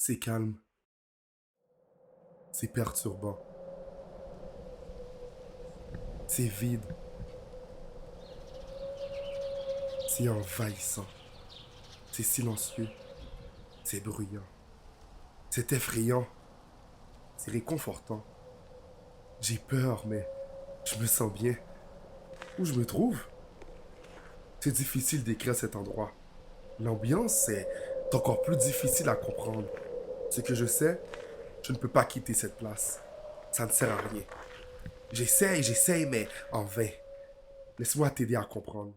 C'est calme, c'est perturbant, c'est vide, c'est envahissant, c'est silencieux, c'est bruyant, c'est effrayant, c'est réconfortant. J'ai peur, mais je me sens bien. Où je me trouve? C'est difficile d'écrire cet endroit. L'ambiance est encore plus difficile à comprendre. Ce que je sais, je ne peux pas quitter cette place. Ça ne sert à rien. J'essaye, mais en vain. Laisse-moi t'aider à comprendre.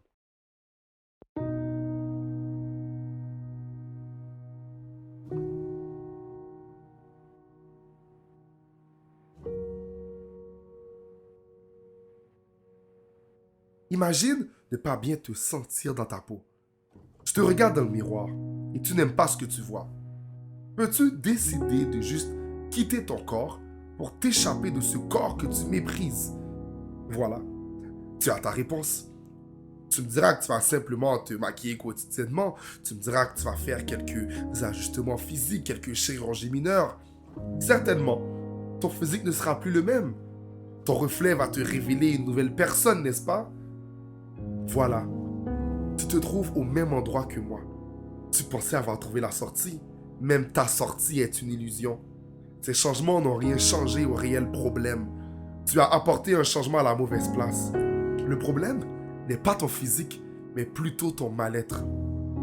Imagine ne pas bien te sentir dans ta peau. Tu te regardes dans le miroir et tu n'aimes pas ce que tu vois. Peux-tu décider de juste quitter ton corps pour t'échapper de ce corps que tu méprises? Voilà, tu as ta réponse. Tu me diras que tu vas simplement te maquiller quotidiennement. Tu me diras que tu vas faire quelques ajustements physiques, quelques chirurgies mineures. Certainement, ton physique ne sera plus le même. Ton reflet va te révéler une nouvelle personne, n'est-ce pas? Voilà, tu te trouves au même endroit que moi. Tu pensais avoir trouvé la sortie. Même ta sortie est une illusion. Ces changements n'ont rien changé au réel problème. Tu as apporté un changement à la mauvaise place. Le problème n'est pas ton physique, mais plutôt ton mal-être.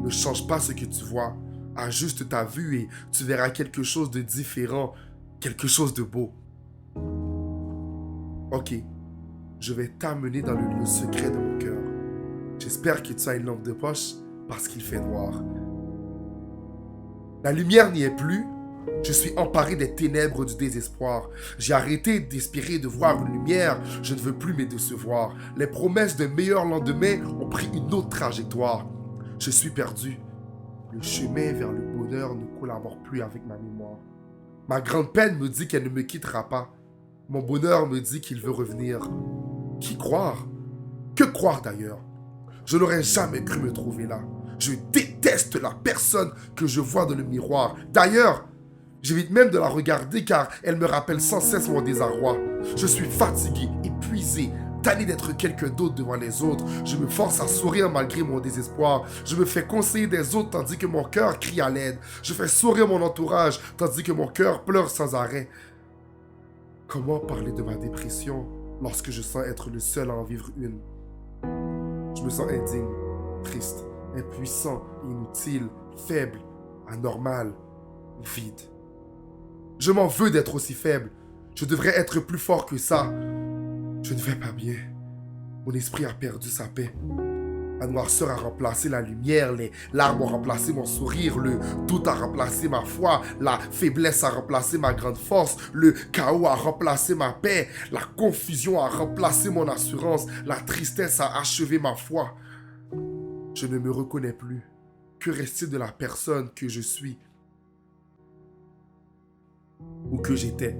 Ne change pas ce que tu vois. Ajuste ta vue et tu verras quelque chose de différent, quelque chose de beau. Ok, je vais t'amener dans le lieu secret de mon cœur. J'espère que tu as une lampe de poche parce qu'il fait noir. La lumière n'y est plus. Je suis emparé des ténèbres du désespoir. J'ai arrêté d'espérer de voir une lumière. Je ne veux plus me décevoir. Les promesses d'un meilleur lendemain ont pris une autre trajectoire. Je suis perdu. Le chemin vers le bonheur ne collabore plus avec ma mémoire. Ma grande peine me dit qu'elle ne me quittera pas. Mon bonheur me dit qu'il veut revenir. Qui croire? Que croire d'ailleurs? Je n'aurais jamais cru me trouver là. Je déteste la personne que je vois dans le miroir. D'ailleurs, j'évite même de la regarder car elle me rappelle sans cesse mon désarroi. Je suis fatigué, épuisé, tanné d'être quelqu'un d'autre devant les autres. Je me force à sourire malgré mon désespoir. Je me fais conseiller des autres tandis que mon cœur crie à l'aide. Je fais sourire mon entourage tandis que mon cœur pleure sans arrêt. Comment parler de ma dépression lorsque je sens être le seul à en vivre une? Je me sens indigne, triste, impuissant, inutile, faible, anormal, vide. Je m'en veux d'être aussi faible. Je devrais être plus fort que ça. Je ne vais pas bien. Mon esprit a perdu sa paix. La noirceur a remplacé la lumière, les larmes ont remplacé mon sourire, le doute a remplacé ma foi, la faiblesse a remplacé ma grande force, le chaos a remplacé ma paix, la confusion a remplacé mon assurance, la tristesse a achevé ma foi. Je ne me reconnais plus. Que reste-t-il de la personne que je suis ou que j'étais?